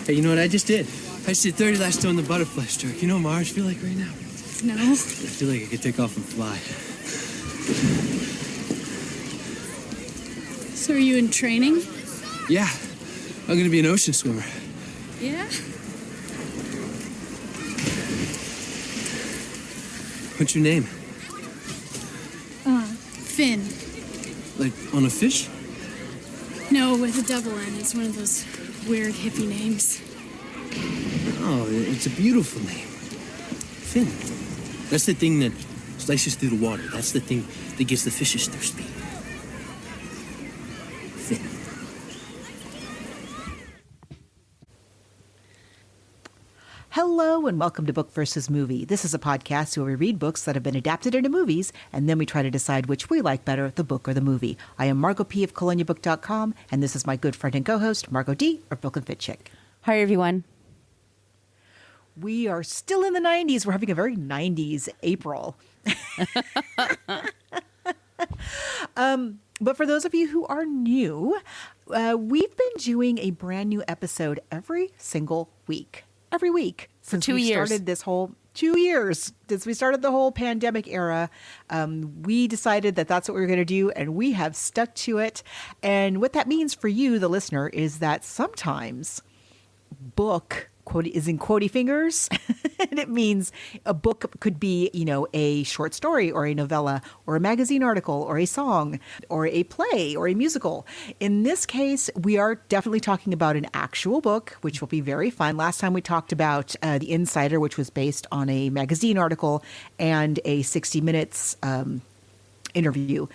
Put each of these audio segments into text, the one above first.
Hey, you know what I just did? I just did 30 laps doing the butterfly stroke. You know what my arms feel like right now? No. I feel like I could take off and fly. So are you in training? Yeah, I'm gonna be an ocean swimmer. Yeah? What's your name? Finn. Like on a fish? No, with a double N. It's one of those weird hippie names. Oh, it's a beautiful name. Finn. That's the thing that slices through the water. That's the thing that gets the fishes thirsty. Finn. Hello and welcome to Book versus Movie. This is a podcast where we read books that have been adapted into movies, and then we try to decide which we like better, the book or the movie. I am Margot P. of ColoniaBook.com, and this is my good friend and co-host, Margot D. of Book and Fit Chick. Hi, everyone. We are still in the 90s. We're having a very 90s April. But for those of you who are new, we've been doing a brand new episode every single week. Every week since 2 years. Started this whole 2 years since we started the whole pandemic era. We decided that that's what we were going to do, and we have stuck to it. And what that means for you, the listener, is that sometimes book is in quotey fingers, and it means a book could be, you know, a short story or a novella or a magazine article or a song or a play or a musical. In this case, we are definitely talking about an actual book, which will be very fun. Last time we talked about The Insider, which was based on a magazine article and a 60 Minutes interview.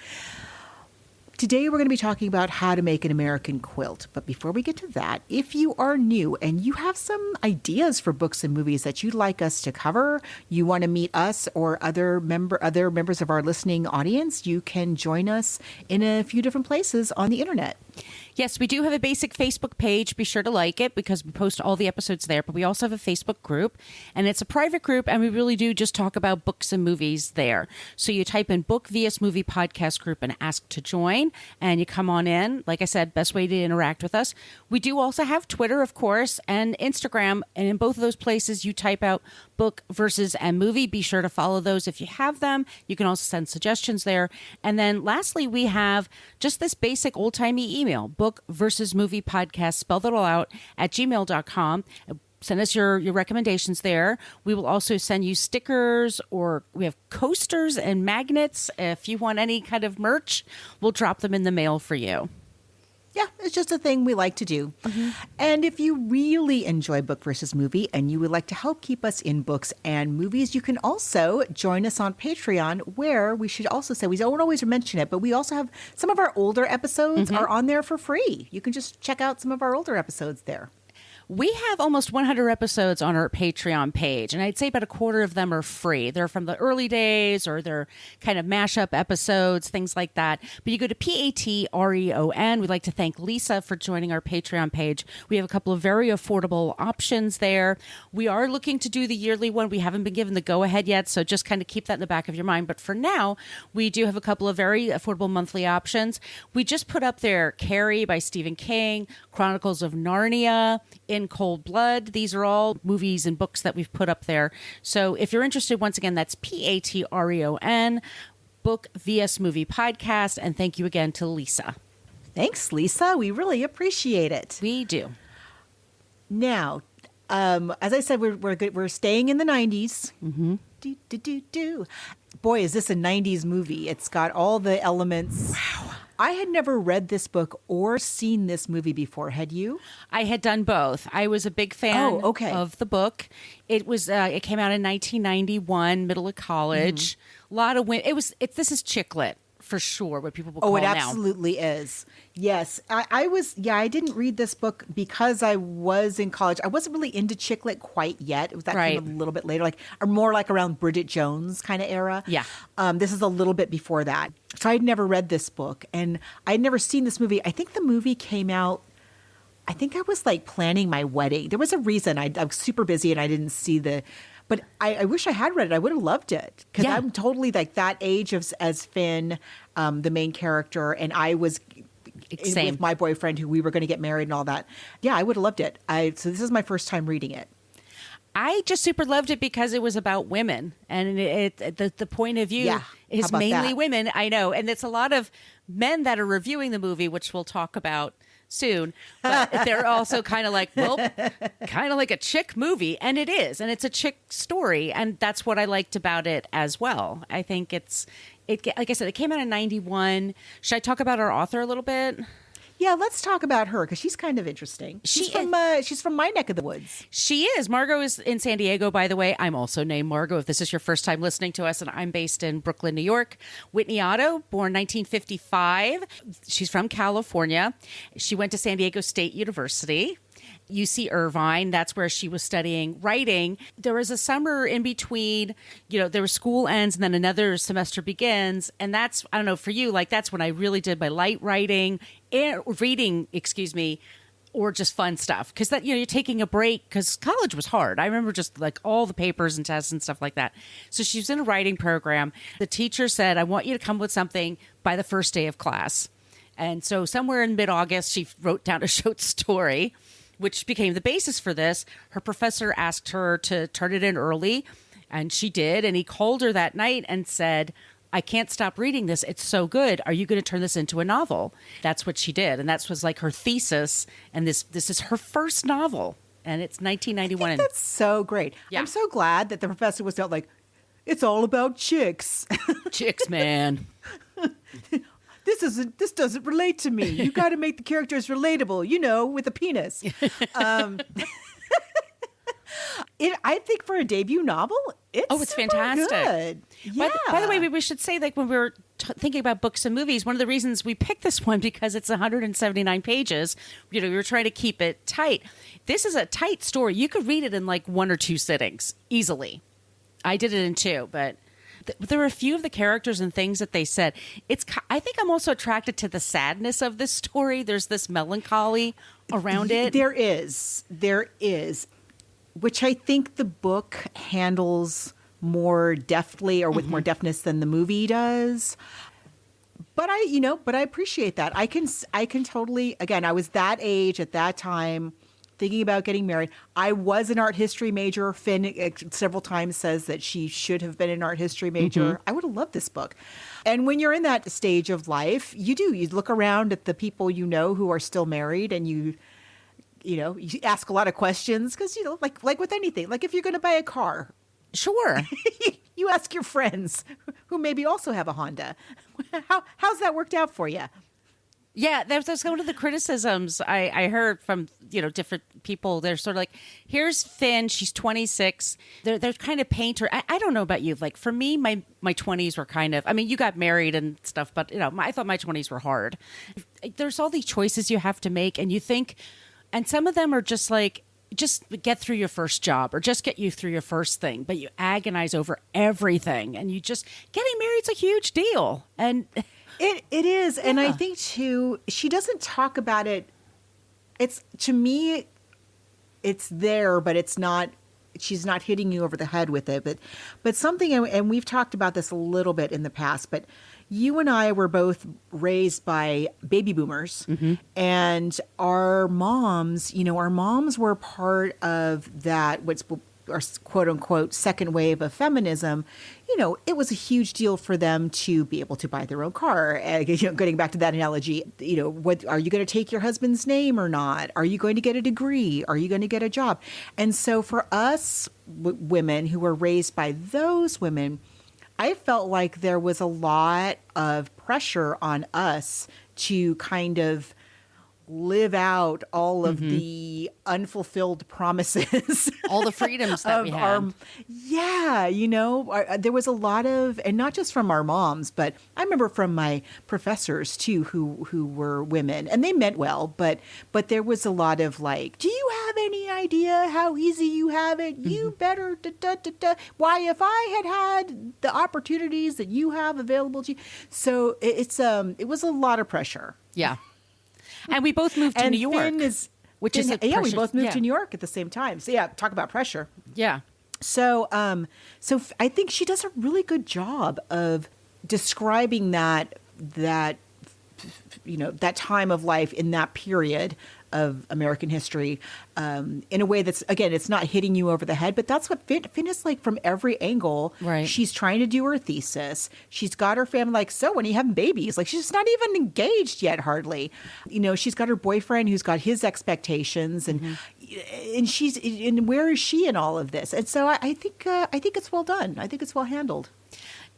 Today, we're going to be talking about how to make an American quilt. But before we get to that, if you are new and you have some ideas for books and movies that you'd like us to cover, you want to meet us or other members of our listening audience, you can join us in a few different places on the internet. Yes, we do have a basic Facebook page. Be sure to like it because we post all the episodes there. But we also have a Facebook group, and it's a private group, and we really do just talk about books and movies there. So you type in Book vs. Movie Podcast Group and ask to join, and you come on in. Like I said, best way to interact with us. We do also have Twitter, of course, and Instagram, and in both of those places, you type out Book versus and Movie. Be sure to follow those if you have them. You can also send suggestions there. And then lastly, we have just this basic old-timey email, Book versus Movie Podcast, spell that all out, at gmail.com. Send us your recommendations there. We will also send you stickers, or we have coasters and magnets. If you want any kind of merch, we'll drop them in the mail for you. Yeah, it's just a thing we like to do. Mm-hmm. And if you really enjoy Book versus Movie and you would like to help keep us in books and movies, you can also join us on Patreon, where we should also say, we don't always mention it, but we also have some of our older episodes are on there for free. You can just check out some of our older episodes there. We have almost 100 episodes on our Patreon page, and I'd say about a quarter of them are free. They're from the early days, or they're kind of mashup episodes, things like that. But you go to Patreon. We'd like to thank Lisa for joining our Patreon page. We have a couple of very affordable options there. We are looking to do the yearly one. We haven't been given the go-ahead yet, so just kind of keep that in the back of your mind. But for now, we do have a couple of very affordable monthly options. We just put up there Carrie by Stephen King, Chronicles of Narnia, In Cold Blood. These are all movies and books that we've put up there. So if you're interested, once again, that's Patreon, Book vs. Movie Podcast. And thank you again to Lisa. Thanks, Lisa. We really appreciate it. We do. Now, as I said, we're staying in the 90s. Mm-hmm. Boy, is this a 90s movie. It's got all the elements. Wow. I had never read this book or seen this movie before. Had you? I had done both. I was a big fan of the book. It was it came out in 1991, middle of college. A lot of women. This is chick lit for sure, what people will call now. Oh, it absolutely is. Yes. I didn't read this book because I was in college. I wasn't really into chick lit quite yet. It was that right. Kind of a little bit later, or more like around Bridget Jones kind of era. Yeah. This is a little bit before that. So I'd never read this book, and I'd never seen this movie. I think the movie came out, I think I was planning my wedding. There was a reason. I was super busy and I didn't see but I wish I had read it. I would have loved it, because I'm totally that age as Finn, the main character, and I was Same. with my boyfriend who we were going to get married and all that. Yeah, I would have loved it. So this is my first time reading it. I just super loved it because it was about women, and the point of view Yeah. How is about mainly that? women. I know, and it's a lot of men that are reviewing the movie, which we'll talk about soon. But they're also kind of like, well, kind of like a chick movie, and it is, and it's a chick story, and that's what I liked about it as well. I think like I said, it came out in '91. Should I talk about our author a little bit? Yeah, let's talk about her because she's kind of interesting. She's from my neck of the woods. She is. Margot is in San Diego, by the way. I'm also named Margot, if this is your first time listening to us, and I'm based in Brooklyn, New York. Whitney Otto, born 1955. She's from California. She went to San Diego State University. UC Irvine, that's where she was studying writing. There was a summer in between, there was school ends and then another semester begins. And that's, I don't know, for you, like that's when I really did my light reading, or just fun stuff. Because that, you're taking a break because college was hard. I remember just like all the papers and tests and stuff like that. So she was in a writing program. The teacher said, I want you to come with something by the first day of class. And so somewhere in mid-August, she wrote down a short story, which became the basis for this. Her professor asked her to turn it in early, and she did. And he called her that night and said, I can't stop reading this. It's so good. Are you going to turn this into a novel? That's what she did. And that was like her thesis. And this is her first novel. And it's 1991. I think that's so great. Yeah. I'm so glad that the professor was not like, it's all about chicks. Chicks, man. This doesn't relate to me. You got to make the characters relatable, with a penis. I think for a debut novel, it's super fantastic. good. Yeah. By the way, we should say, like, when we were thinking about books and movies, one of the reasons we picked this one because it's 179 pages. We were trying to keep it tight. This is a tight story. You could read it in like 1 or 2 sittings easily. I did it in 2, but there were a few of the characters and things that they said. I think I'm also attracted to the sadness of this story. There's this melancholy around it. There is, which I think the book handles more deftly or with more deftness than the movie does. But I appreciate that. I can totally, again, I was that age at that time, thinking about getting married. I was an art history major. Finn several times says that she should have been an art history major. I would have loved this book. And when you're in that stage of life, you look around at the people who are still married, and you ask a lot of questions because, like with anything, like if you're going to buy a car. Sure. You ask your friends who maybe also have a Honda. How's that worked out for you? Yeah, there's one of the criticisms I heard from different people. They're sort of like, here's Finn, she's 26. They're kind of painter. I don't know about you. Like for me, my 20s were kind of. I mean, you got married and stuff, but I thought my 20s were hard. There's all these choices you have to make, and you think, and some of them are just like, just get through your first job or just get you through your first thing, but you agonize over everything, and getting married's a huge deal, and. It is. Yeah. And I think too, she doesn't talk about it. To me, it's there, but it's not, she's not hitting you over the head with it. But something, and we've talked about this a little bit in the past, but you and I were both raised by baby boomers, and our moms were part of that, what's our quote unquote second wave of feminism. It was a huge deal for them to be able to buy their own car. Getting back to that analogy, what are you going to take your husband's name or not? Are you going to get a degree? Are you going to get a job? And so for us women who were raised by those women, I felt like there was a lot of pressure on us to kind of live out all of the unfulfilled promises, all the freedoms that we had. There was a lot of, and not just from our moms, but I remember from my professors too, who were women, and they meant well, but there was a lot of like, do you have any idea how easy you have it? You better, why, if I had the opportunities that you have available to you. So it was a lot of pressure. Yeah. And we both moved to New York, we both moved to New York at the same time. So yeah, talk about pressure. Yeah. So I think she does a really good job of describing that that time of life in that period of American history in a way that's, again, it's not hitting you over the head, but that's what Finn is like from every angle. Right. She's trying to do her thesis. She's got her family, like, so when are you having babies? Like, she's not even engaged yet, hardly. She's got her boyfriend who's got his expectations, and and where is she in all of this? And so I think it's well done. I think it's well handled.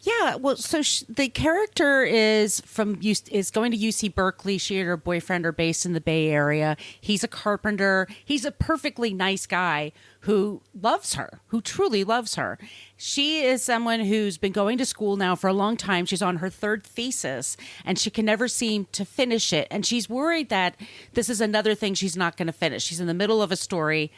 Yeah, well, so the character is going to UC Berkeley. She and her boyfriend are based in the Bay Area. He's a carpenter. He's a perfectly nice guy who loves her, who truly loves her. She is someone who's been going to school now for a long time. She's on her third thesis, and she can never seem to finish it. And she's worried that this is another thing she's not going to finish. She's in the middle of a story,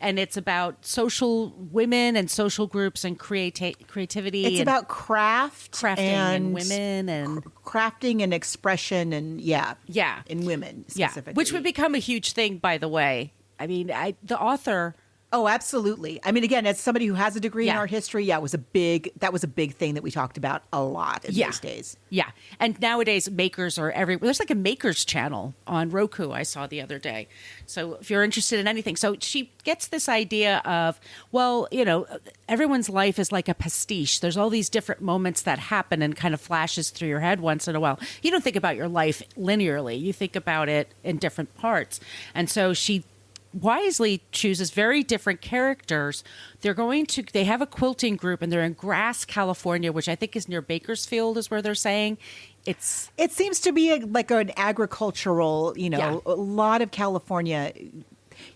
and it's about social women and social groups and creativity. It's about crafting and women and crafting and expression and in women specifically. Which would become a huge thing, by the way. I mean, the author. Oh, absolutely. I mean, again, as somebody who has a degree in art history, that was a big thing that we talked about a lot in these days. Yeah. And nowadays makers are everywhere. There's like a makers channel on Roku I saw the other day. So if you're interested in anything. So she gets this idea of, well, everyone's life is like a pastiche. There's all these different moments that happen and kind of flashes through your head once in a while. You don't think about your life linearly. You think about it in different parts. And so she wisely chooses very different characters. They have a quilting group, and they're in Grasse, California, which I think is near Bakersfield, is where they're saying. It seems to be like an agricultural, a lot of California.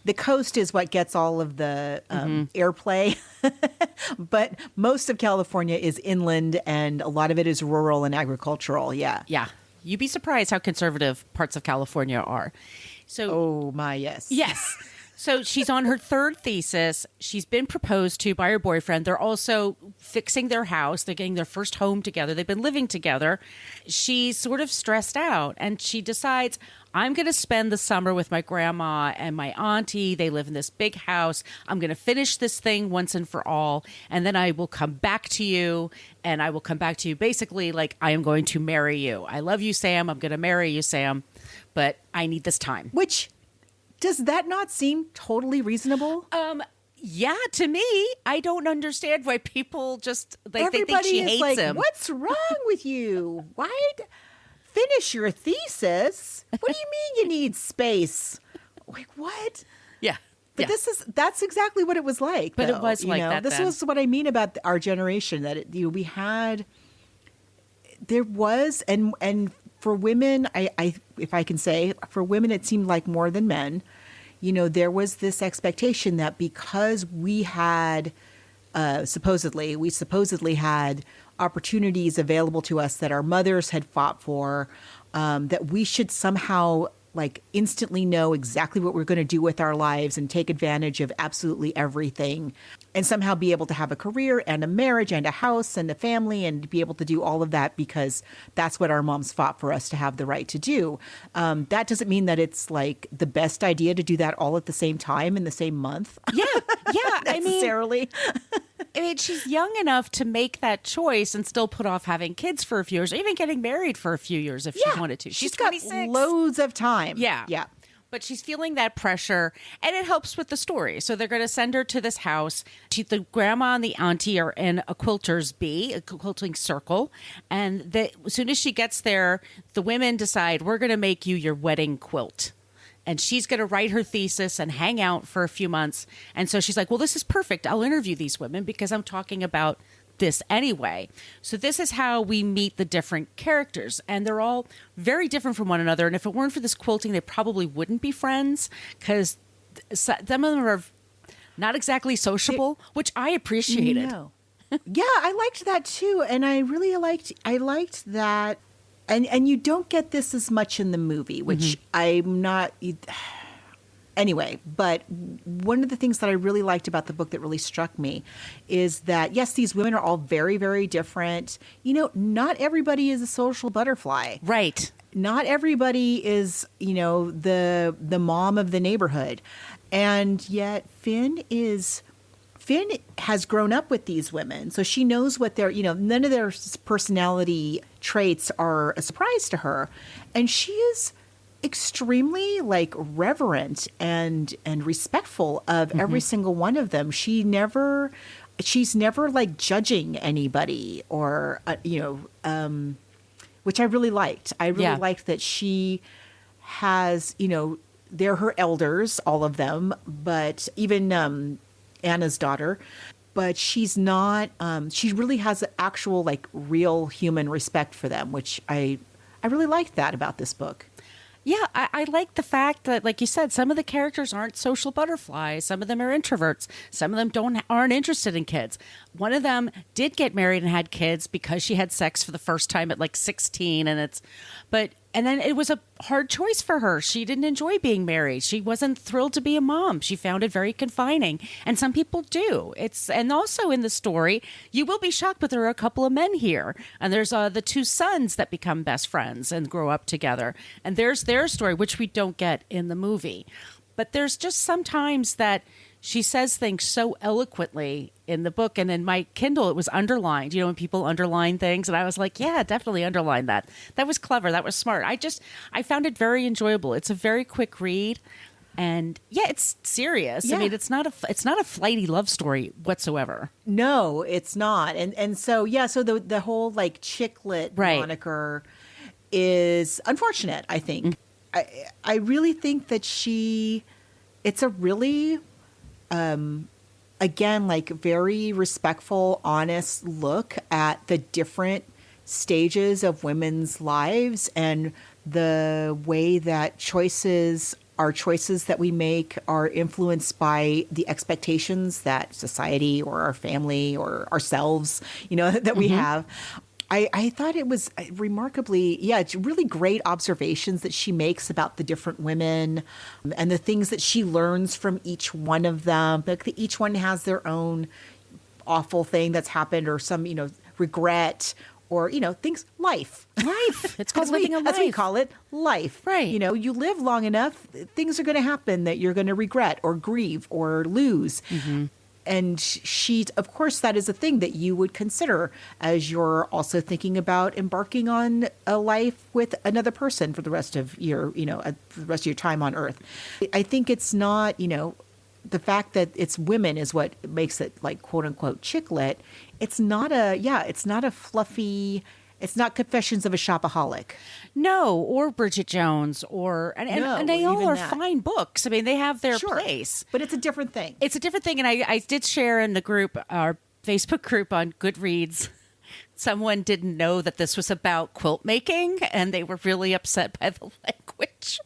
The coast is what gets all of the airplay, but most of California is inland, and a lot of it is rural and agricultural. Yeah. Yeah. You'd be surprised how conservative parts of California are. So, oh my, yes. Yes. So she's on her third thesis. She's been proposed to by her boyfriend. They're also fixing their house. They're getting their first home together. They've been living together. She's sort of stressed out, and she decides, I'm going to spend the summer with my grandma and my auntie. They live in this big house. I'm going to finish this thing once and for all, and then I will come back to you, and I will come back to you basically like I am going to marry you. I love you, Sam. I'm going to marry you, Sam, but I need this time. Which, does that not seem totally reasonable? Yeah, to me, I don't understand why people just they think she hates like, him. What's wrong with you? Why finish your thesis? What do you mean you need space? Like, what? Yeah. But that's exactly what it was like. But though, it was like that. This then. was what I mean about our generation, that we had. There was and for women, I if I can say, for women, it seemed like more than men. There was this expectation that because we had supposedly had opportunities available to us that our mothers had fought for, that we should somehow like instantly know exactly what we're going to do with our lives and take advantage of absolutely everything, and somehow be able to have a career and a marriage and a house and a family and be able to do all of that because that's what our moms fought for us to have the right to do. That doesn't mean that it's like the best idea to do that all at the same time in the same month. Yeah. Necessarily. I mean, she's young enough to make that choice and still put off having kids for a few years, or even getting married for a few years if she wanted to. She's got 26. Loads of time. Yeah. But she's feeling that pressure, and it helps with the story. So they're going to send her to this house. The grandma and the auntie are in a quilter's bee, a quilting circle. And as soon as she gets there, the women decide, we're going to make you your wedding quilt. And she's going to write her thesis and hang out for a few months. And so she's like, well, this is perfect. I'll interview these women because I'm talking about this anyway. So this is how we meet the different characters. And they're all very different from one another. And if it weren't for this quilting, they probably wouldn't be friends because some of them are not exactly sociable, which I appreciated. No. Yeah, I liked that too. And I really liked that. And you don't get this as much in the movie, which I'm not. Anyway, but one of the things that I really liked about the book that really struck me is that, yes, these women are all very, very different. Not everybody is a social butterfly. Right. Not everybody is, the mom of the neighborhood. And yet Finn Finn has grown up with these women, so she knows what their, none of their personality traits are a surprise to her. And she is extremely like reverent and respectful of every single one of them. She's never like judging anybody or, which I really liked. I really liked that she has, they're her elders, all of them, but even Anna's daughter, but she's not, she really has actual like real human respect for them, which I really liked that about this book. Yeah, I like the fact that, like you said, some of the characters aren't social butterflies. Some of them are introverts. Some of them aren't interested in kids. One of them did get married and had kids because she had sex for the first time at like 16, and then it was a hard choice for her. She didn't enjoy being married. She wasn't thrilled to be a mom. She found it very confining. And some people do. And also in the story, you will be shocked, but there are a couple of men here. And there's the two sons that become best friends and grow up together. And there's their story, which we don't get in the movie. But there's just sometimes that she says things so eloquently in the book, and in my Kindle it was underlined, when people underline things, and I was like, yeah, definitely underline that. That was clever. That was smart. I found it very enjoyable. It's a very quick read, and yeah, it's serious. Yeah. I mean, it's not a flighty love story whatsoever. No, it's not. And so the whole like chick lit moniker is unfortunate, I think. I really think that it's a really again, like very respectful, honest look at the different stages of women's lives and the way that choices that we make are influenced by the expectations that society or our family or ourselves, that we have. I thought it was remarkably, it's really great observations that she makes about the different women and the things that she learns from each one of them. Like each one has their own awful thing that's happened or some, regret or, things, life. It's called living a life. As we call it, life. Right. You live long enough, things are going to happen that you're going to regret or grieve or lose. Mm-hmm. And of course, that is a thing that you would consider as you're also thinking about embarking on a life with another person for the rest of your, the rest of your time on Earth. I think it's not, the fact that it's women is what makes it like quote unquote chick lit. It's not a fluffy. It's not Confessions of a Shopaholic. No, or Bridget Jones, and they all are fine books. I mean, they have their place. But it's a different thing. It's a different thing, and I did share in the group, our Facebook group on Goodreads, someone didn't know that this was about quilt making, and they were really upset by the language.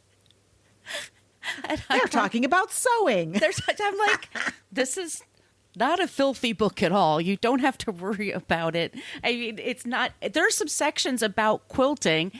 They're talking about sewing. I'm like, this is not a filthy book at all. You don't have to worry about it. I mean, it's not. There are some sections about quilting,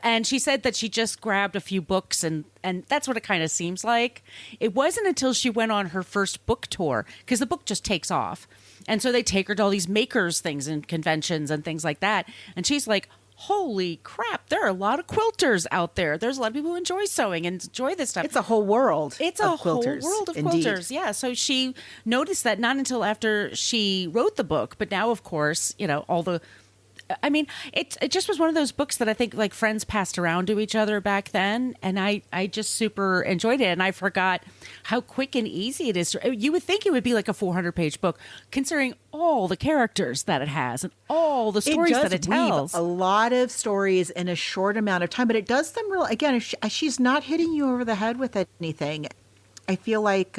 and she said that she just grabbed a few books, and that's what it kind of seems like. It wasn't until she went on her first book tour, because the book just takes off, and so they take her to all these makers things and conventions and things like that, and she's like, holy crap, there are a lot of quilters out there. There's a lot of people who enjoy sewing and enjoy this stuff. It's a whole world. It's a whole world of quilters. Yeah. So she noticed that not until after she wrote the book, but now, of course, it just was one of those books that I think like friends passed around to each other back then. And I just super enjoyed it. And I forgot how quick and easy it is. You would think it would be like a 400-page book, considering all the characters that it has and all the stories that it tells. A lot of stories in a short amount of time, but it does them real. Again, she's not hitting you over the head with anything. I feel like,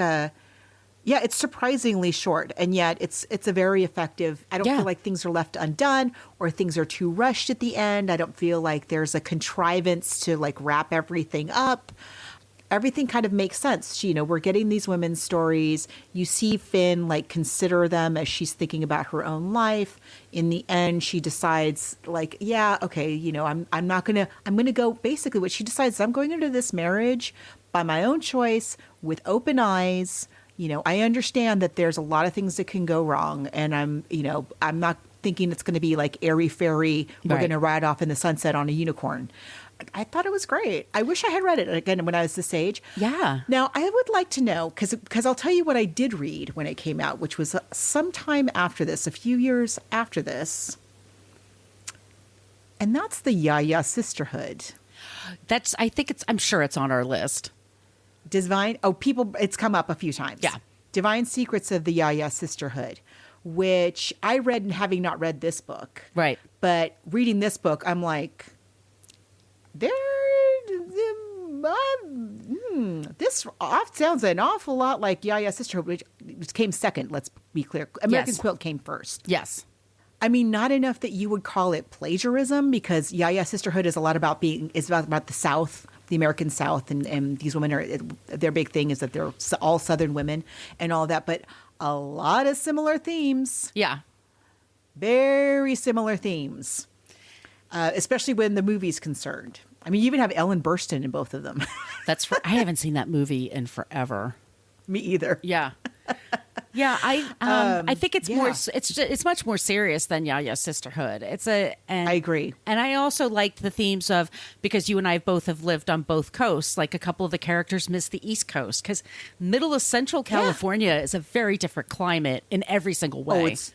it's surprisingly short, and yet it's a very effective. I don't feel like things are left undone or things are too rushed at the end. I don't feel like there's a contrivance to like wrap everything up. Everything kind of makes sense. We're getting these women's stories. You see Finn like consider them as she's thinking about her own life. In the end, she decides like, I'm going to go. Basically, what she decides, I'm going into this marriage by my own choice with open eyes. I understand that there's a lot of things that can go wrong, and I'm not thinking it's going to be like airy fairy. We're Right. going to ride off in the sunset on a unicorn. I thought it was great. I wish I had read it again when I was this age. Yeah. Now, I would like to know, because I'll tell you what I did read when it came out, which was sometime after this, a few years after this. And that's the Yaya Sisterhood. I'm sure it's on our list. It's come up a few times. Yeah. Divine Secrets of the Yaya Sisterhood, which I read and having not read this book. Right. But reading this book, I'm like, this sounds an awful lot like Yaya Sisterhood, which came second, let's be clear. American Yes. Quilt came first. Yes. I mean, not enough that you would call it plagiarism, because Yaya Sisterhood is a lot about about the South, the American South, and these women their big thing is that they're all Southern women and all that, but a lot of similar themes. Yeah. Very similar themes, especially when the movie's concerned. I mean, you even have Ellen Burstyn in both of them. I haven't seen that movie in forever. Me either. Yeah. Yeah, I think it's more. yeah. It's much more serious than Yaya Sisterhood. I agree. And I also liked the themes of, because you and I both have lived on both coasts. Like, a couple of the characters miss the East Coast because middle of Central California is a very different climate in every single way. Oh, it's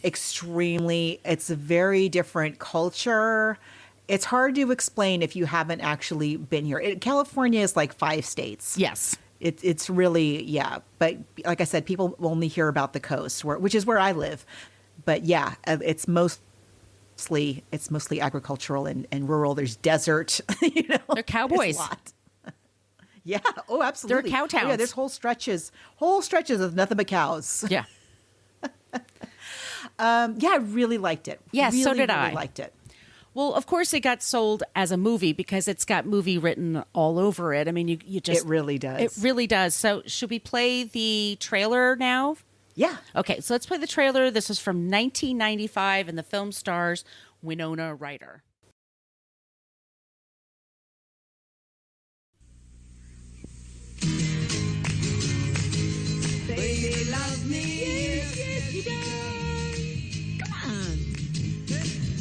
it's a very different culture. It's hard to explain if you haven't actually been here. California is like 5 states. Yes. It's really, yeah. But like I said, people only hear about the coast, which is where I live. But yeah, it's mostly agricultural and rural. There's desert. They're cowboys. It's a lot. Yeah. Oh, absolutely. They're cow towns. Oh, yeah, there's whole stretches of nothing but cows. Yeah. Yeah, I really liked it. Yeah, really, so did I. Really liked it. Well, of course, it got sold as a movie because it's got movie written all over it. I mean, you just... It really does. It really does. So should we play the trailer now? Yeah. Okay, so let's play the trailer. This is from 1995, and the film stars Winona Ryder. Baby, love me. Yes, you do. Come on.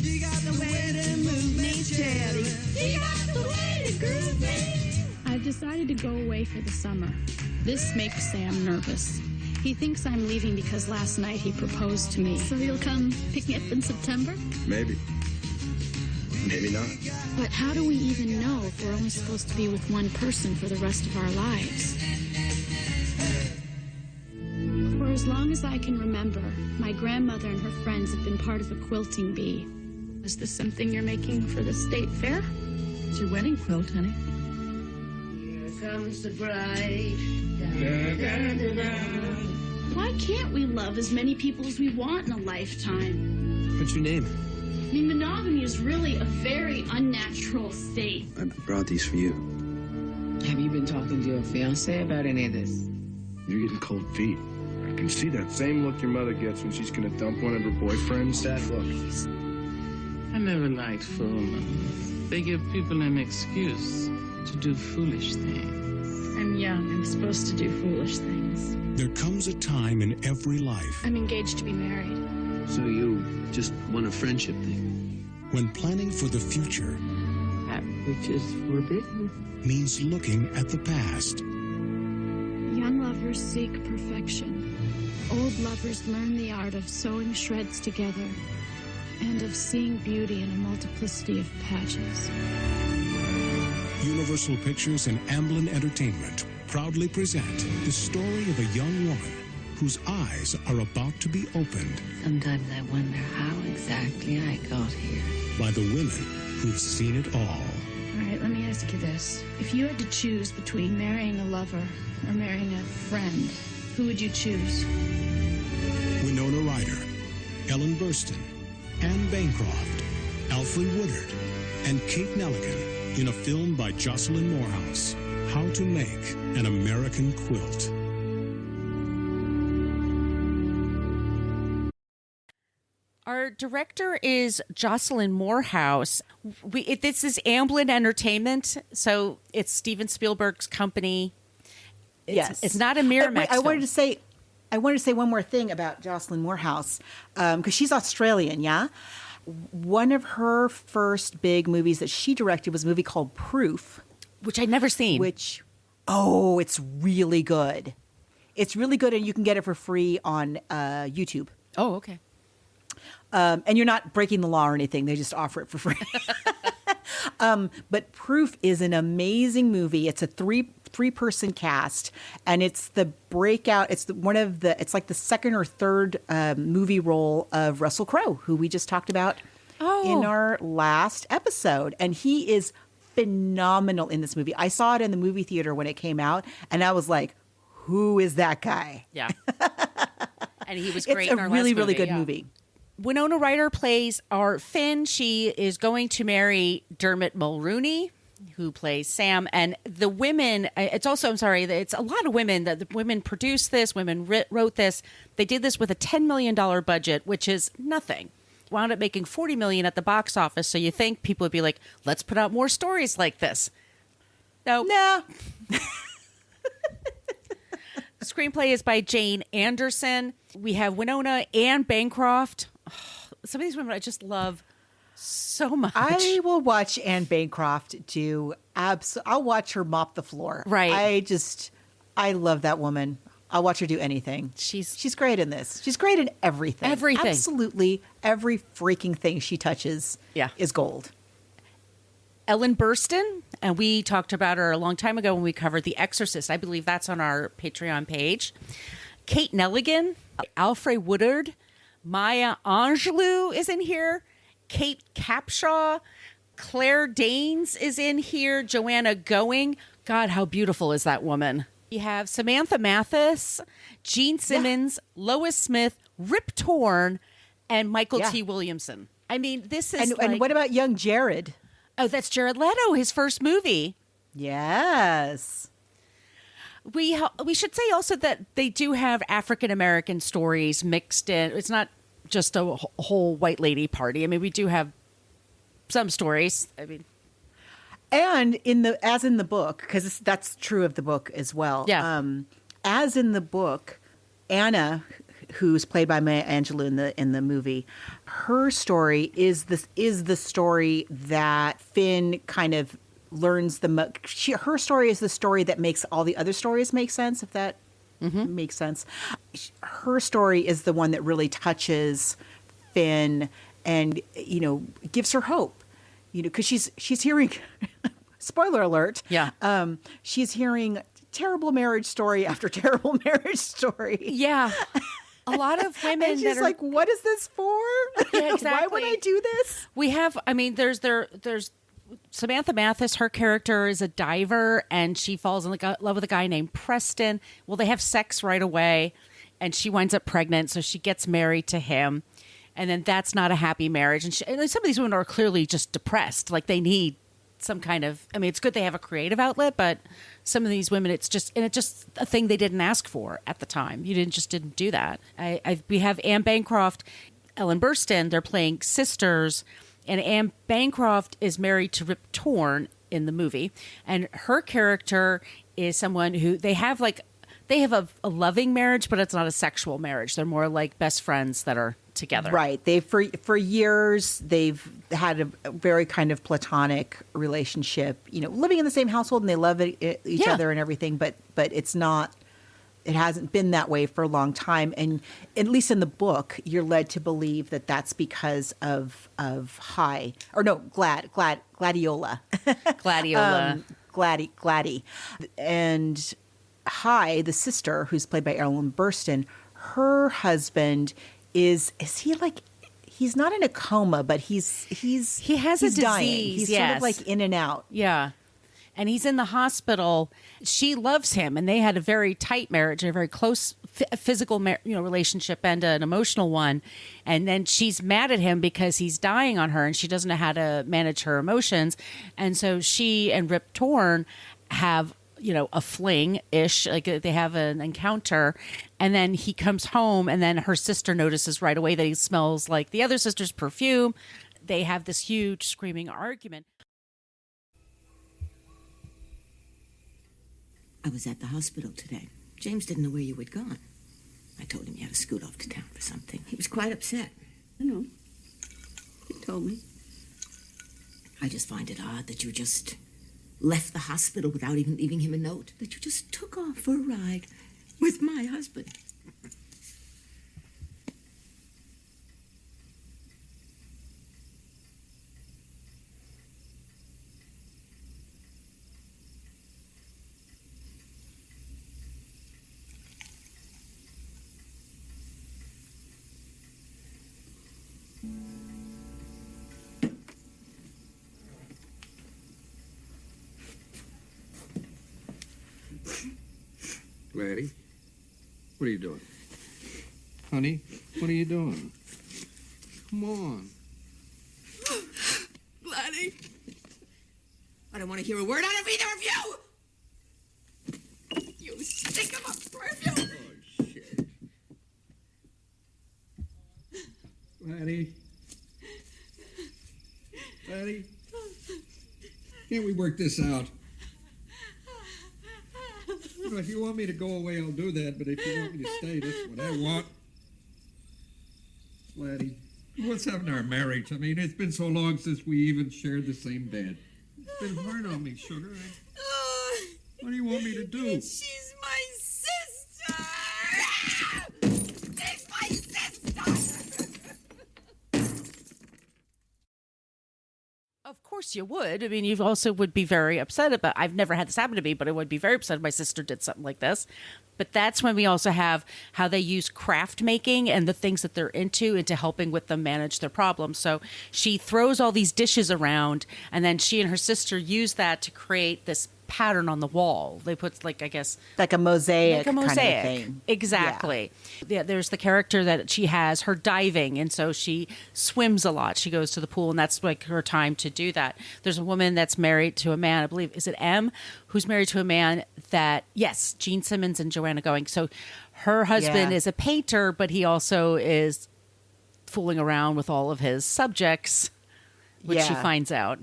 You got the way to move me, Cherry. You got the way to groove me. I've decided to go away for the summer. This makes Sam nervous. He thinks I'm leaving because last night he proposed to me. So he'll come pick me up in September? Maybe. Maybe not. But how do we even know if we're only supposed to be with one person for the rest of our lives? For as long as I can remember, my grandmother and her friends have been part of a quilting bee. Is this something you're making for the state fair? It's your wedding quilt, honey. Here comes the bride. Why can't we love as many people as we want in a lifetime? What's your name? I mean, monogamy is really a very unnatural state. I brought these for you. Have you been talking to your fiancé about any of this? You're getting cold feet. I can see that same look your mother gets when she's gonna dump one of her boyfriends. That look. I never liked full moons. They give people an excuse to do foolish things. I'm young. I'm supposed to do foolish things. There comes a time in every life I'm engaged to be married. So you just want a friendship thing? when planning for the future That which is forbidden. means looking at the past. Young lovers seek perfection. Old lovers learn the art of sewing shreds together and of seeing beauty in a multiplicity of patches. Universal Pictures and Amblin Entertainment proudly present the story of a young woman whose eyes are about to be opened Sometimes I wonder how exactly I got here. by the women who've seen it all. All right, let me ask you this. If you had to choose between marrying a lover or marrying a friend, who would you choose? Winona Ryder, Ellen Burstyn, Anne Bancroft, Alfred Woodard, and Kate Nelligan in a film by Jocelyn Morehouse, How to Make an American Quilt. Our director is Jocelyn Morehouse. This is Amblin Entertainment, so it's Steven Spielberg's company. Yes. It's not a Miramax I wanted film. to say, I wanted to say one more thing about Jocelyn Moorhouse, because she's Australian, yeah? One of her first big movies that she directed was a movie called Proof. Which I'd never seen. It's really good. It's really good, and you can get it for free on YouTube. Oh, okay. And you're not breaking the law or anything. They just offer it for free. But Proof is an amazing movie. It's a three-person cast, and it's the breakout. It's it's like the second or third movie role of Russell Crowe, who we just talked about in our last episode. And he is phenomenal in this movie. I saw it in the movie theater when it came out, and I was like, who is that guy? Yeah. And he was great in our It's a really, last really movie, good movie. Winona Ryder plays our Finn. She is going to marry Dermot Mulrooney, who plays Sam. And the women, it's also, I'm sorry, it's a lot of women. The women produced this, women wrote this. They did this with a $10 million budget, which is nothing. Wound up making $40 million at the box office. So you think people would be like, let's put out more stories like this. No. Nah. The screenplay is by Jane Anderson. We have Winona and Bancroft. Some of these women I just love so much. I will watch Anne Bancroft do I'll watch her mop the floor. Right. I love that woman. I'll watch her do anything. She's great in this. She's great in everything. Everything. Absolutely every freaking thing she touches is gold. Ellen Burstyn, and we talked about her a long time ago when we covered The Exorcist. I believe that's on our Patreon page. Kate Nelligan, Alfred Woodard, Maya Angelou is in here. Kate Capshaw, Claire Danes is in here. Joanna Going. God, how beautiful is that woman? We have Samantha Mathis, Gene Simmons, Lois Smith, Rip Torn, and Michael T. Williamson. I mean, this is and what about young Jared? Oh, that's Jared Leto, his first movie. Yes. We should say also that they do have African American stories mixed in. It's not just a whole white lady party. I mean, we do have some stories. I mean, and as in the book, because that's true of the book as well. Yeah. As in the book, Anna, who's played by Maya Angelou in the movie, her story is the story that Finn kind of learns her story is the story that makes all the other stories make sense, if that makes sense. Her story is the one that really touches Finn and, gives her hope, because she's hearing, spoiler alert. Yeah. She's hearing terrible marriage story after terrible marriage story. Yeah. A lot of women and she's that are like, what is this for? Yeah, exactly. Why would I do this? We have, there's Samantha Mathis, her character is a diver, and she falls in love with a guy named Preston. Well, they have sex right away, and she winds up pregnant, so she gets married to him. And then that's not a happy marriage. And some of these women are clearly just depressed. Like, they need some kind of, it's good they have a creative outlet, but some of these women, it's just a thing they didn't ask for at the time. You didn't do that. We have Anne Bancroft, Ellen Burstyn. They're playing sisters. And Anne Bancroft is married to Rip Torn in the movie. And her character is someone who they have a loving marriage, but it's not a sexual marriage. They're more like best friends that are together. Right. For years, they've had a very kind of platonic relationship, living in the same household, and they love each other and everything. But it hasn't been that way for a long time. And at least in the book, you're led to believe that that's because of Gladiola. Gladdy. And Hi, the sister, who's played by Ellen Burstyn, her husband he's not in a coma, but he has a dying. Disease. He's sort of like in and out. Yeah. And he's in the hospital. She loves him, and they had a very tight marriage, a very close physical relationship and an emotional one. And then she's mad at him because he's dying on her, and she doesn't know how to manage her emotions. And so she and Rip Torn have a fling-ish, like they have an encounter, and then he comes home, and then her sister notices right away that he smells like the other sister's perfume. They have this huge screaming argument. I was at the hospital today. James didn't know where you had gone. I told him he had to scoot off to town for something. He was quite upset. I know. He told me. I just find it odd that you just left the hospital without even leaving him a note. That you just took off for a ride with my husband. Laddie, what are you doing? Honey, what are you doing? Come on. Laddie! I don't want to hear a word out of either of you! You stink of a perfume! Oh, shit. Laddie? Laddie? Can't we work this out? You know, if you want me to go away, I'll do that, but if you want me to stay, that's what I want. Laddie, what's happened to our marriage? I mean, it's been so long since we even shared the same bed. It's been hard on me, sugar. What do you want me to do? She's my sister! She's my sister! Of course you would. I mean, you also would be very upset about, I've never had this happen to me, but I would be very upset if my sister did something like this. But that's when we also have how they use craft making and the things that they're into helping with them manage their problems. So she throws all these dishes around, and then she and her sister use that to create this pattern on the wall. They put, like, I guess, like a mosaic, kind of thing. Exactly. Yeah, there's the character that she has her diving, and so she swims a lot. She goes to the pool, and that's like her time to do that. There's a woman that's married to a man, I believe, is it M, who's married to a man that, yes, Gene Simmons and Joanna Going. So her husband is a painter, but he also is fooling around with all of his subjects, which she finds out.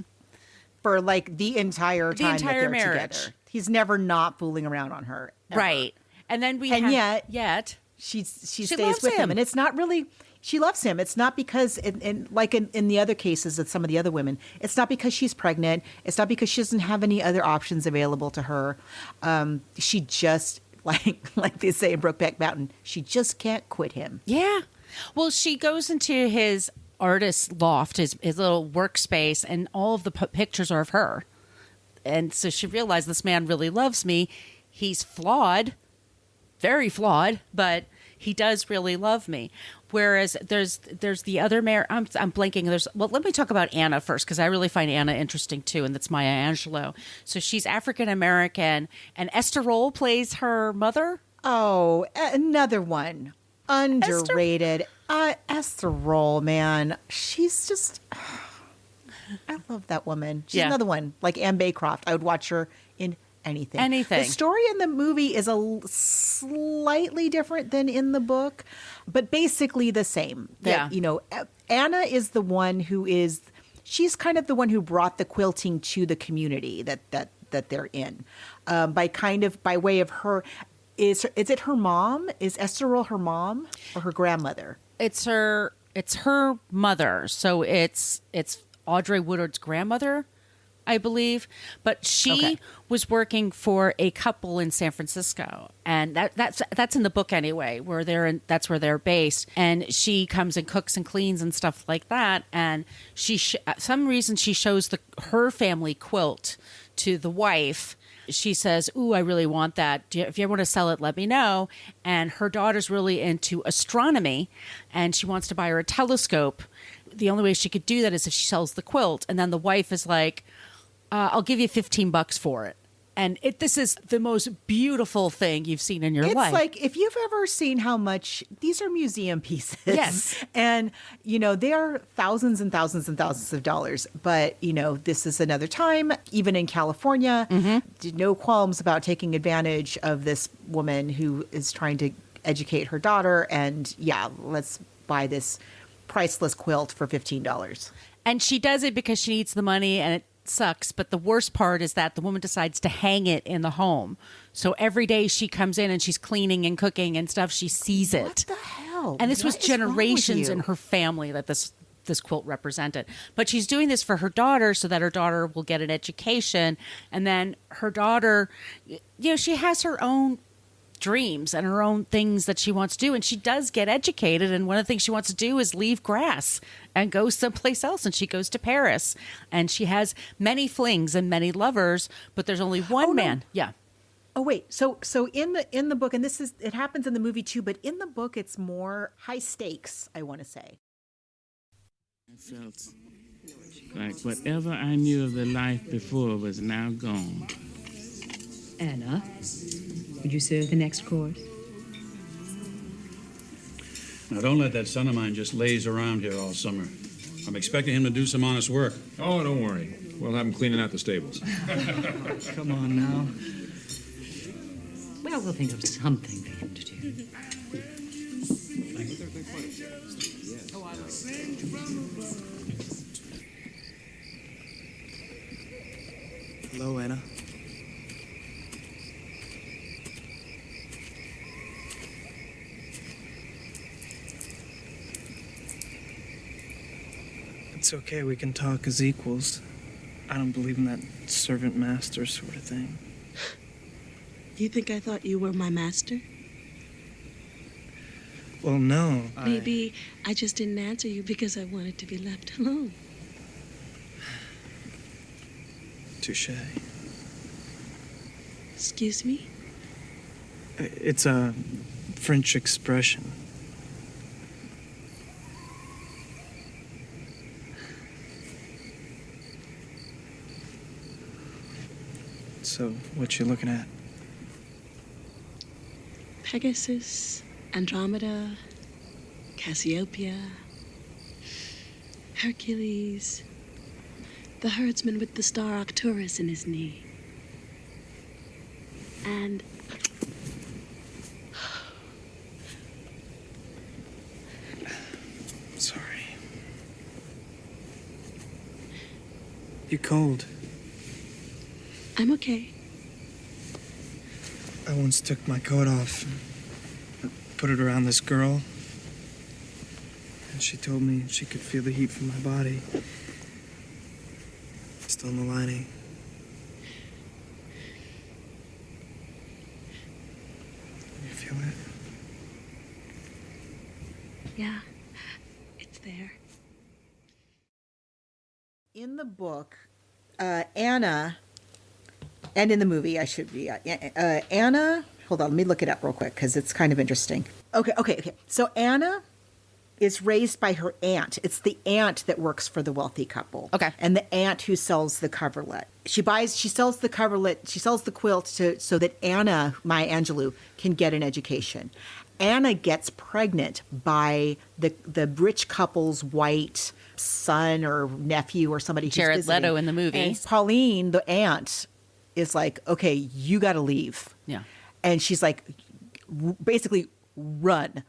For like the entire time that they're marriage together. He's never not fooling around on her. Ever. Right. And then yet she stays loves with him. him. And it's not really, she loves him. It's not because, like in the other cases of some of the other women, it's not because she's pregnant. It's not because she doesn't have any other options available to her. She just, like they say in Brokeback Mountain, she just can't quit him. Yeah. Well, she goes into his artist loft, his little workspace, and all of the pictures are of her. And so she realized this man really loves me. He's flawed, very flawed, but he does really love me. Whereas there's the other I'm blanking. Let me talk about Anna first, because I really find Anna interesting too, and that's Maya Angelou. So she's African American, and Esther Roll plays her mother. Oh, another one. Underrated. Esther Roll, man. She's just, I love that woman. She's another one, like Anne Bancroft. I would watch her in anything. The story in the movie is slightly different than in the book, but basically the same. You know, Anna is the one she's kind of the one who brought the quilting to the community that they're in, by way of her. Is it her mom? Is Esther Roll her mom or her grandmother? It's her mother. So it's Audrey Woodard's grandmother, I believe. But she was working for a couple in San Francisco, and that's in the book anyway, where that's where they're based. And she comes and cooks and cleans and stuff like that. And she some reason she shows her family quilt to the wife. She says, "Ooh, I really want that. If you ever want to sell it, let me know." And her daughter's really into astronomy, and she wants to buy her a telescope. The only way she could do that is if she sells the quilt. And then the wife is like, "I'll give you $15 for it." And this is the most beautiful thing you've seen in your life. It's like, if you've ever seen how much, these are museum pieces. Yes. And, you know, they are thousands and thousands and thousands of dollars. But, you know, this is another time, even in California, no qualms about taking advantage of this woman who is trying to educate her daughter. And let's buy this priceless quilt for $15. And she does it because she needs the money, and sucks. But the worst part is that the woman decides to hang it in the home. So every day she comes in and she's cleaning and cooking and stuff, she sees it. What the hell? And this was What is wrong with generations you? in her family that this quilt represented. But she's doing this for her daughter so that her daughter will get an education. And then her daughter, she has her own dreams and her own things that she wants to do, and she does get educated, and one of the things she wants to do is leave Grasse and go someplace else, and she goes to Paris, and she has many flings and many lovers, but there's only one man. Yeah. Oh wait, so in the book, and it happens in the movie too, but in the book it's more high stakes, I want to say. I felt like whatever I knew of the life before was now gone. Anna, would you serve the next course? Now, don't let that son of mine just laze around here all summer. I'm expecting him to do some honest work. Oh, don't worry. We'll have him cleaning out the stables. Come on now. Well, we'll think of something for him to do. Hello, Anna. It's okay, we can talk as equals. I don't believe in that servant-master sort of thing. You think I thought you were my master? Well, no. Maybe I just didn't answer you because I wanted to be left alone. Touche. Excuse me? It's a French expression. So, what you looking at? Pegasus, Andromeda, Cassiopeia, Hercules, the herdsman with the star Arcturus in his knee. And Sorry. You cold? I'm okay. I once took my coat off and put it around this girl. And she told me she could feel the heat from my body. Still in the lining. You feel it? Yeah, it's there. In the book, Anna, and in the movie, I should be, Anna, hold on, let me look it up real quick because it's kind of interesting. Okay. So Anna is raised by her aunt. It's the aunt that works for the wealthy couple. Okay. And the aunt who sells the coverlet. She sells the coverlet, she sells the quilt so that Anna, Maya Angelou, can get an education. Anna gets pregnant by the rich couple's white son or nephew or somebody who's Jared visiting. Leto in the movie. And Pauline, the aunt, is like, okay, you got to leave. Yeah. And she's like, basically, run.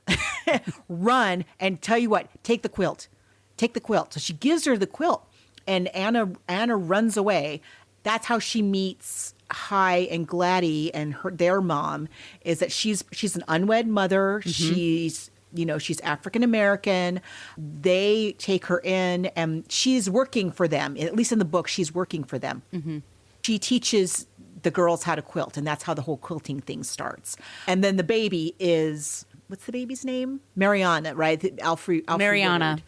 Run, and tell you what, take the quilt. Take the quilt. So she gives her the quilt, and Anna runs away. That's how she meets Hi and Gladys and their mom, is that she's an unwed mother. Mm-hmm. She's African American. They take her in, and she's working for them. At least in the book, she's working for them. Mm-hmm. She teaches the girls how to quilt, and that's how the whole quilting thing starts. And then the baby is, what's the baby's name? Mariana, right? Alfred Mariana. Woodard.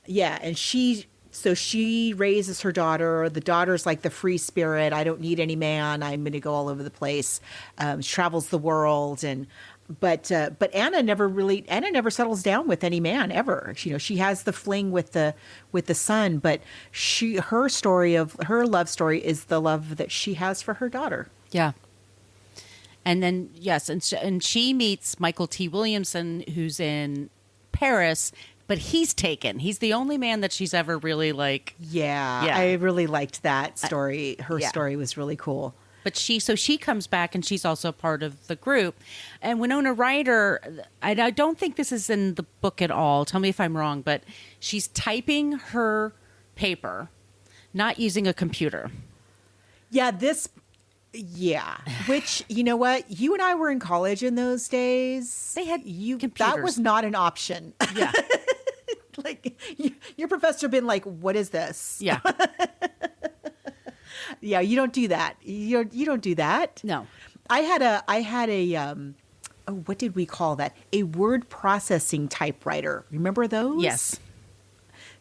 Yeah, and she raises her daughter. The daughter's like the free spirit. I don't need any man. I'm going to go all over the place. She travels the world, but Anna never settles down with any man ever. She has the fling with the son, but her love story is the love that she has for her daughter. Yeah. And then, yes, and she meets Michael T. Williamson, who's in Paris, but he's taken. He's the only man that she's ever really Yeah. I really liked that story. Her yeah. story was really cool. But she comes back, and she's also part of the group. And Winona Ryder, I don't think this is in the book at all. Tell me if I'm wrong, but she's typing her paper. not using a computer. Yeah, which, you know what? You and I were in college in those days. They had computers. That was not an option. Yeah. Like, your professor been like, what is this? Yeah. Yeah, you don't do that. You don't do that. No. I had a what did we call that? A word processing typewriter. Remember those? Yes.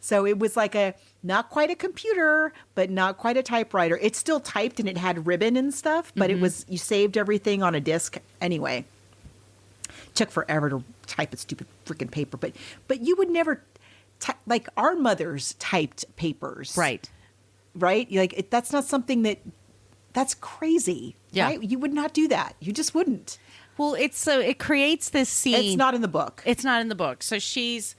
So it was like not quite a computer, but not quite a typewriter. It still typed and it had ribbon and stuff, but it was, you saved everything on a disk anyway. Took forever to type a stupid freaking paper, but you would never, like our mothers typed papers. Right. Right? Like that's not something that's crazy. Yeah. Right? You would not do that. You just wouldn't. Well, it creates this scene. It's not in the book. It's not in the book. So she's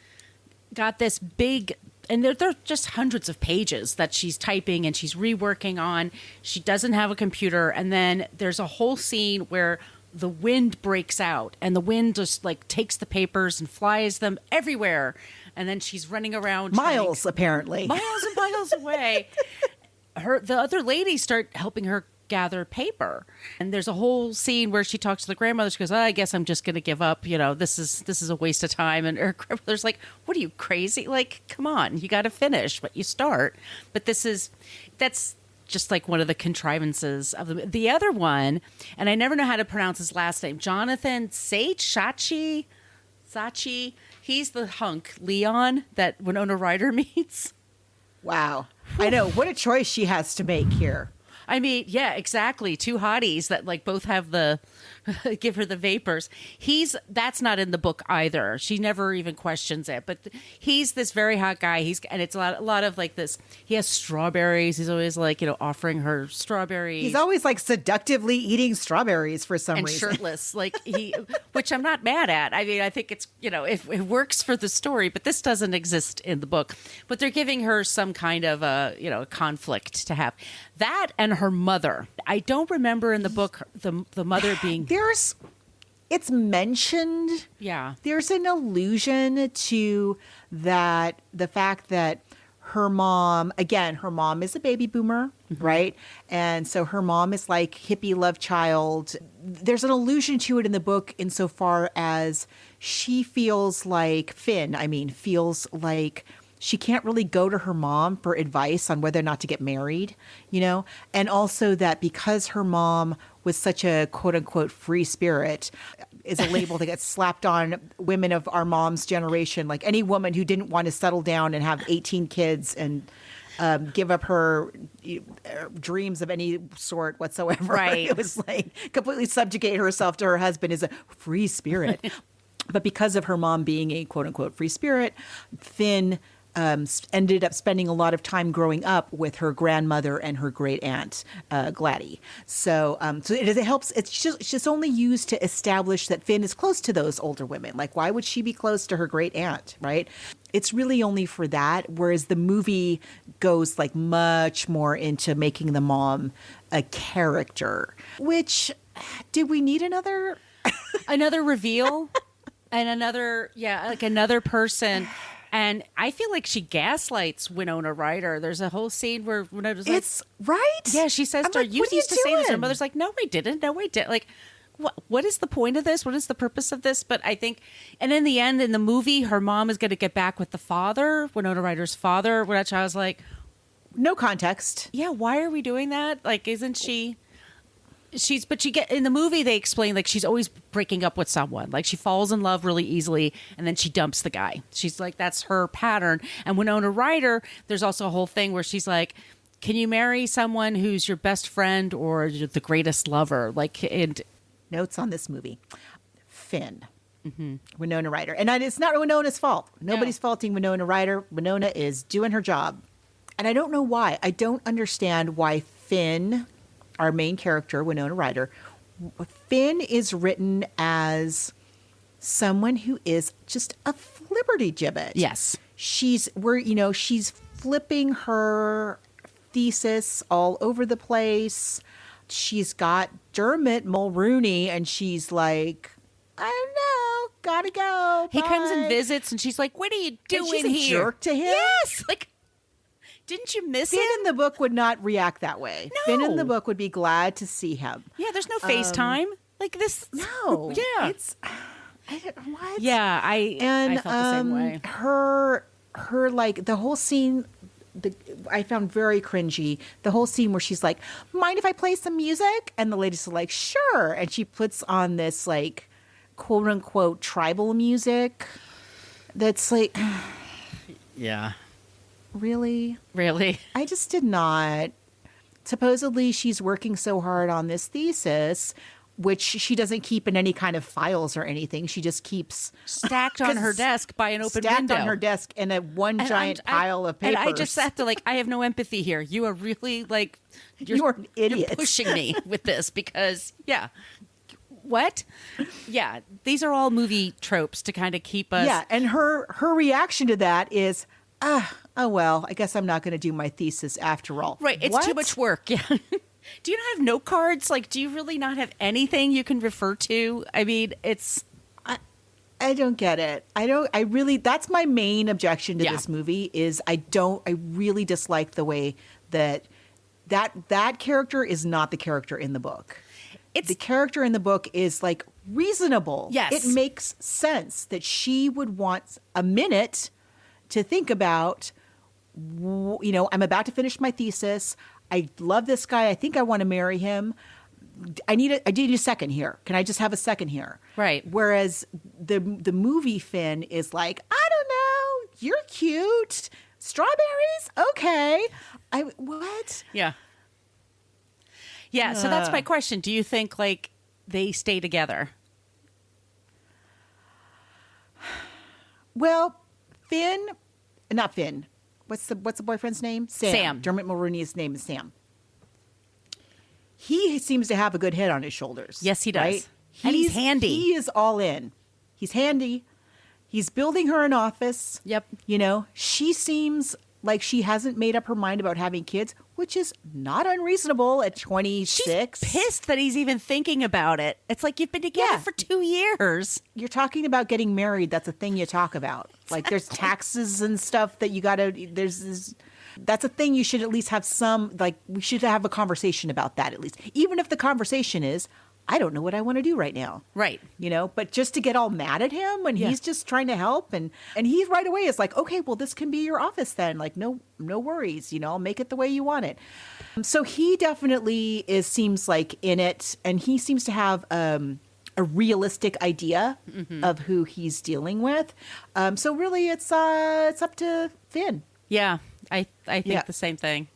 got this big, and they're just hundreds of pages that she's typing and she's reworking on. She doesn't have a computer. And then there's a whole scene where the wind breaks out and the wind just like takes the papers and flies them everywhere. And then she's running around apparently miles and miles away. The other ladies start helping her gather paper, and there's a whole scene where she talks to the grandmother. She goes, I guess I'm just gonna give up, this is a waste of time. And her grandmother's like, what are you, crazy? Like, come on, you got to finish what you start. But that's just like one of the contrivances of the other one, and I never know how to pronounce his last name. Jonathan Sachi, he's the hunk Leon that Winona Ryder meets. Wow. I know, what a choice she has to make here. I mean, yeah, exactly. Two hotties that like both have give her the vapors. That's not in the book either. She never even questions it. But he's this very hot guy. And it's a lot of like this. He has strawberries. He's always like, offering her strawberries. He's always like seductively eating strawberries for some reason. And shirtless, like which I'm not mad at. I mean, I think it's, it works for the story, but this doesn't exist in the book. But they're giving her some kind of a conflict to have. That and her mother. I don't remember in the book the mother being. It's mentioned. Yeah. There's an allusion to that, the fact that her mom is a baby boomer, right? And so her mom is like hippie love child. There's an allusion to it in the book insofar as she feels like feels like she can't really go to her mom for advice on whether or not to get married, and also that because her mom was such a quote unquote free spirit is a label that gets slapped on women of our mom's generation, like any woman who didn't want to settle down and have 18 kids and give up her dreams of any sort whatsoever. Right. It was like completely subjugate herself to her husband as a free spirit. But because of her mom being a quote unquote free spirit, Finn ended up spending a lot of time growing up with her grandmother and her great aunt, Gladys. So it helps. It's just only used to establish that Finn is close to those older women. Like, why would she be close to her great aunt, right? It's really only for that. Whereas the movie goes like much more into making the mom a character. Which, did we need another reveal and another person? And I feel like she gaslights Winona Ryder. There's a whole scene where Winona's like, it's right. Yeah, she says to her, you used to say this. Her mother's like, no, I didn't. No, I didn't. Like, what is the point of this? What is the purpose of this? But I think, and in the end, in the movie, her mom is going to get back with the father, Winona Ryder's father, which I was like, no context. Yeah, why are we doing that? Like, isn't she... in the movie they explain like she's always breaking up with someone. Like she falls in love really easily and then she dumps the guy. She's like, that's her pattern. And Winona Ryder, there's also a whole thing where she's like, can you marry someone who's your best friend or the greatest lover? Like, and notes on this movie, Finn. Winona Ryder. And it's not Winona's fault. Nobody's faulting Winona Ryder. Winona is doing her job. And I don't know why. I don't understand why Finn, our main character, Winona Ryder, Finn is written as someone who is just a flibberty gibbet. Yes. She's flipping her thesis all over the place. She's got Dermot Mulrooney and she's like, I don't know, gotta go. He bye. comes and visits and she's like, what are you doing and she's here? A jerk to him. Yes. Like, Didn't you miss Finn him? in the book would not react that way. No. Finn in the book would be glad to see him. Yeah, there's no FaceTime. Like this. No. Yeah. It's what? Yeah, I felt the same way. Her like the whole scene I found very cringy. The whole scene where she's like, "Mind if I play some music?" And the lady's like, "Sure." And she puts on this like quote unquote tribal music that's like Yeah. Really? Really? I just did not. Supposedly she's working so hard on this thesis, which she doesn't keep in any kind of files or anything. She just keeps stacked on her desk by an open stacked window. on her desk in a giant pile of papers. And I just sat there like, I have no empathy here. You are really like, you're an idiot. You're pushing me with this because, yeah. What? Yeah, these are all movie tropes to kind of keep us. Yeah, and her reaction to that is, oh well, I guess I'm not going to do my thesis after all. Right, it's too much work. Yeah. Do you not have note cards? Like, do you really not have anything you can refer to? I mean, it's. I don't get it. I really, that's my main objection to this movie is I really dislike the way that character is not the character in the book. The character in the book is like reasonable. Yes. It makes sense that she would want a minute to think about, I'm about to finish my thesis. I love this guy. I think I want to marry him. I need a second here. Can I just have a second here? Right. Whereas the movie Finn is like, I don't know. You're cute. Strawberries? Okay. What? Yeah. Yeah. So that's my question. Do you think like they stay together? Well, not Finn. What's the boyfriend's name? Sam. Dermot Mulroney's name is Sam. He seems to have a good head on his shoulders. Yes, he does. Right? And he's handy. He is all in. He's handy. He's building her an office. Yep. She seems like she hasn't made up her mind about having kids, which is not unreasonable at 26. She's pissed that he's even thinking about it. It's like you've been together for 2 years. You're talking about getting married. That's a thing you talk about. Exactly. Like there's taxes and stuff that you got to, that's a thing you should at least have we should have a conversation about that at least. Even if the conversation is, I don't know what I want to do right now. Right. But just to get all mad at him when he's just trying to help and he right away is like, okay, well, this can be your office then. Like, no worries. I'll make it the way you want it. So he definitely seems like in it, and he seems to have a realistic idea of who he's dealing with. So really it's up to Finn. Yeah. I think the same thing.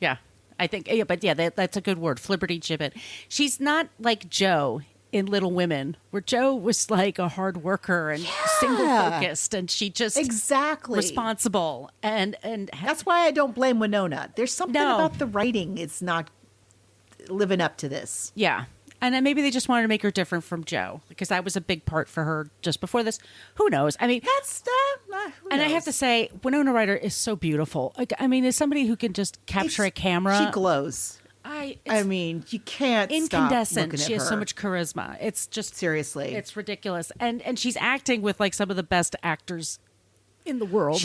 Yeah. I think, that's a good word, flibberty-gibbet. She's not like Joe in Little Women, where Joe was like a hard worker and single-focused, and she just responsible. And that's why I don't blame Winona. There's something about the writing; it's not living up to this. Yeah. And then maybe they just wanted to make her different from Joe, because that was a big part for her just before this. Who knows? I mean, I have to say, Winona Ryder is so beautiful. Like, I mean, as somebody who can just capture a camera, she glows. I mean, you can't incandescent. Stop She has her. so much charisma. It's just seriously, it's ridiculous. And she's acting with like some of the best actors in the world.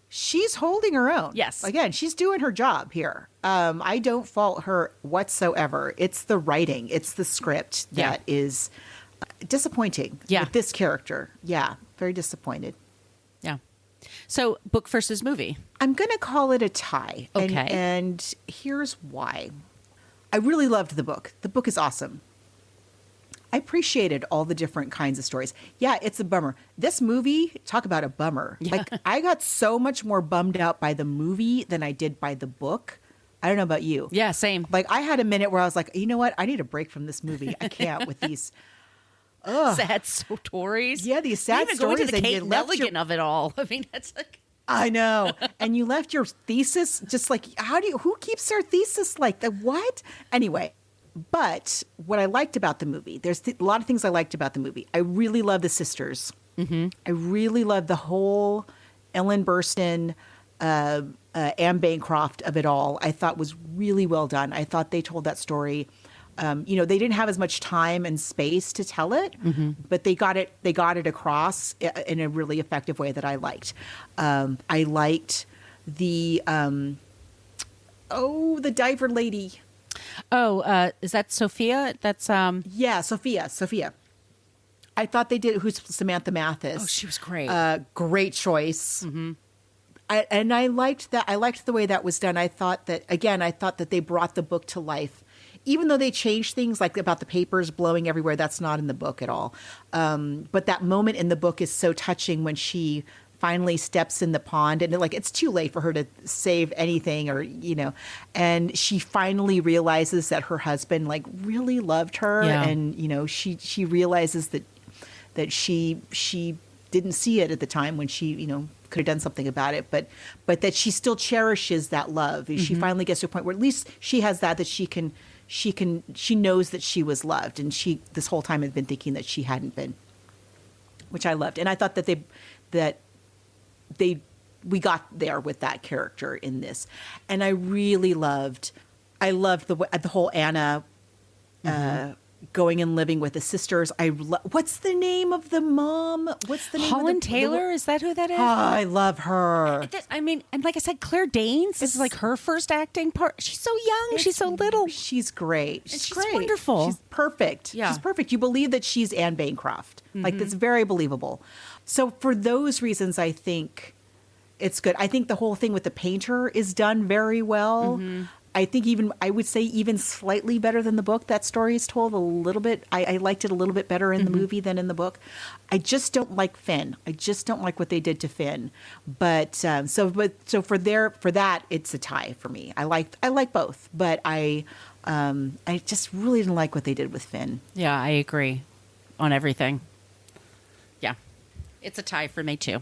She's holding her own. Yes. Again, she's doing her job here. I don't fault her whatsoever. It's the writing. It's the script that is disappointing with this character. Yeah. Very disappointed. Yeah. So book versus movie. I'm going to call it a tie. Okay. And here's why. I really loved the book. The book is awesome. I appreciated all the different kinds of stories. Yeah, it's a bummer. This movie, talk about a bummer. Yeah. Like, I got so much more bummed out by the movie than I did by the book. I don't know about you. Yeah, same. Like, I had a minute where I was like, you know what? I need a break from this movie. I can't with these sad stories. Yeah, these sad even stories. Going to the and Kate you left Mulligan of it all. I mean, that's like. I know. And you left your thesis just like, who keeps their thesis like that? What? Anyway. But what I liked about the movie, there's a lot of things I liked about the movie. I really love the sisters. Mm-hmm. I really love the whole Ellen Burstyn, Anne Bancroft of it all. I thought was really well done. I thought they told that story. They didn't have as much time and space to tell it, but they got it across in a really effective way that I liked. I liked the the diver lady. Oh, is that Sophia? That's yeah, Sophia. I thought they did. Who's Samantha Mathis? Oh, she was great. Great choice. Mm-hmm. I liked that. I liked the way that was done. I thought that they brought the book to life. Even though they changed things like about the papers blowing everywhere, that's not in the book at all. But that moment in the book is so touching when she finally steps in the pond and it's too late for her to save anything and she finally realizes that her husband really loved her. Yeah. And, she realizes that she didn't see it at the time when she, could have done something about it, but that she still cherishes that love. Mm-hmm. She finally gets to a point where at least she has that she knows that she was loved, and she this whole time had been thinking that she hadn't been, which I loved. And I thought that we got there with that character in this. And I really loved the whole Anna, going and living with the sisters. What's the name of the mom? What's the name? Holland Taylor? Is that who that is? Oh, I love her. I mean, and like I said, Claire Danes. This is her first acting part. She's so young. She's so little. She's great. She's great. Wonderful. She's perfect. Yeah. She's perfect. You believe that she's Anne Bancroft. That's very believable. So for those reasons, I think it's good. I think the whole thing with the painter is done very well. I think I would say even slightly better than the book. That story is told a little bit. I liked it a little bit better in the movie than in the book. I just don't like Finn. I just don't like what they did to Finn. But so for that, it's a tie for me. I like both, but I just really didn't like what they did with Finn. Yeah, I agree on everything. Yeah, it's a tie for me too.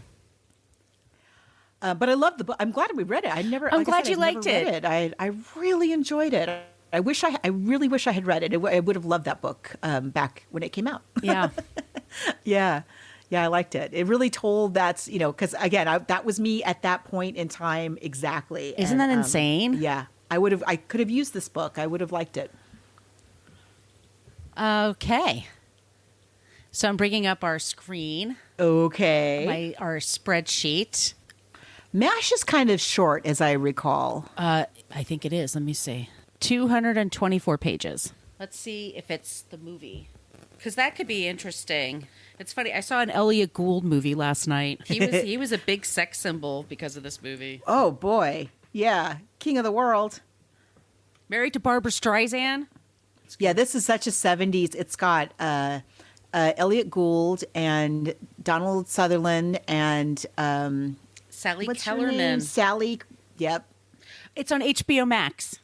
But I love the book. I'm glad we read it. I'm glad you liked it. I really enjoyed it. I really wish I had read it. I would have loved that book back when it came out. Yeah. Yeah, I liked it. It really told because again, that was me at that point in time exactly. Isn't that insane? Yeah, I could have used this book. I would have liked it. Okay. So I'm bringing up our screen. Okay. Our spreadsheet. MASH is kind of short, as I recall. I think it is. Let me see. 224 pages. Let's see if it's the movie. Because that could be interesting. It's funny. I saw an Elliot Gould movie last night. He was a big sex symbol because of this movie. Oh, boy. Yeah. King of the world. Married to Barbara Streisand. Yeah, this is such a 70s. It's got Elliot Gould and Donald Sutherland and... Sally What's Kellerman. Sally, yep. It's on HBO Max.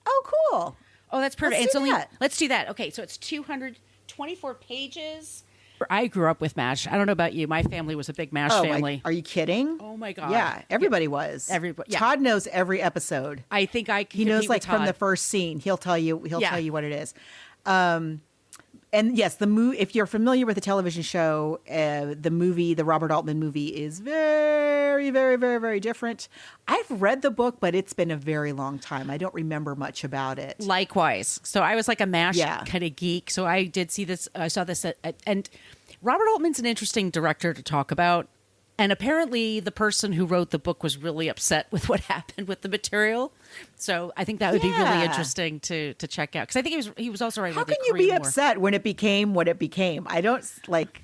Oh, cool. Oh, that's perfect. Let's do that. Okay, so it's 224 pages. I grew up with MASH. I don't know about you. My family was a big MASH family. Are you kidding? Oh my God. Yeah, everybody was. Everybody. Yeah. Todd knows every episode. I think he knows from the first scene. He'll tell you what it is. And yes, if you're familiar with the television show, the Robert Altman movie is very, very, very, very different. I've read the book, but it's been a very long time. I don't remember much about it. Likewise. So I was like a MASH kind of geek. So I did see this. I saw this. And Robert Altman's an interesting director to talk about. And apparently the person who wrote the book was really upset with what happened with the material. So I think that would be really interesting to check out. Because I think he was also writing. How can you be upset when it became what it became? I don't like.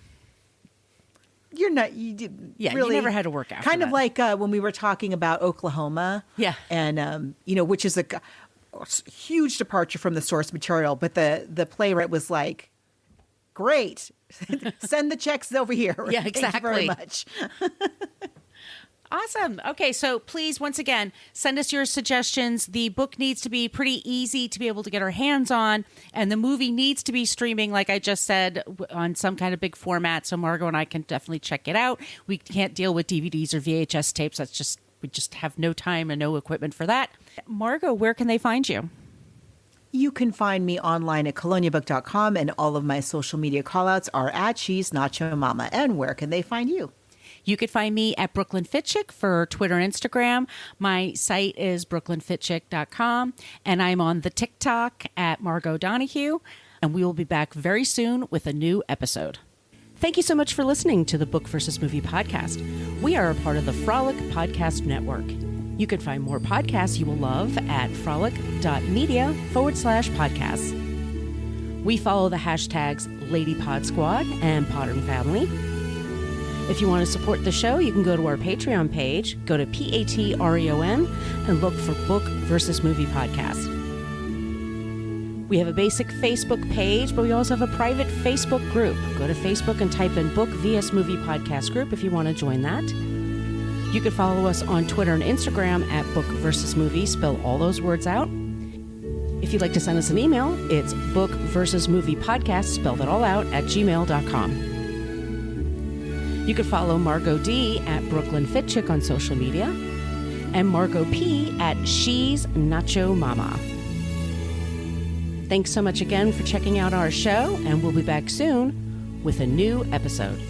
You're not. You really, you never had to work after kind that. of like when we were talking about Oklahoma. Yeah, and which is a huge departure from the source material. But the playwright was like, "Great, send the checks over here." Yeah, exactly. Thank you very much. Awesome. Okay, so please, once again, send us your suggestions. The book needs to be pretty easy to be able to get our hands on, and the movie needs to be streaming, like I just said, on some kind of big format, so Margot and I can definitely check it out. We can't deal with DVDs or VHS tapes. We just have no time and no equipment for that. Margot, where can they find you? You can find me online at coloniabook.com, and all of my social media callouts are at She's Nacho Mama. And where can they find you? You could find me at Brooklyn Fitchick for Twitter and Instagram. My site is brooklynfitchick.com, and I'm on the TikTok at Margot Donahue. And we will be back very soon with a new episode. Thank you so much for listening to the Book versus Movie podcast. We are a part of the Frolic Podcast Network. You can find more podcasts you will love at frolic.media/podcasts. We follow the hashtags LadyPodSquad and Podern Family. If you want to support the show, you can go to our Patreon page, go to Patreon, and look for Book versus Movie Podcast. We have a basic Facebook page, but we also have a private Facebook group. Go to Facebook and type in Book vs. Movie Podcast Group if you want to join that. You can follow us on Twitter and Instagram at Book versus Movie. Spell all those words out. If you'd like to send us an email, it's Book versus Movie Podcast, spell that all out, at gmail.com. You can follow Margot D at Brooklyn Fit Chick on social media and Margot P at She's Nacho Mama. Thanks so much again for checking out our show, and we'll be back soon with a new episode.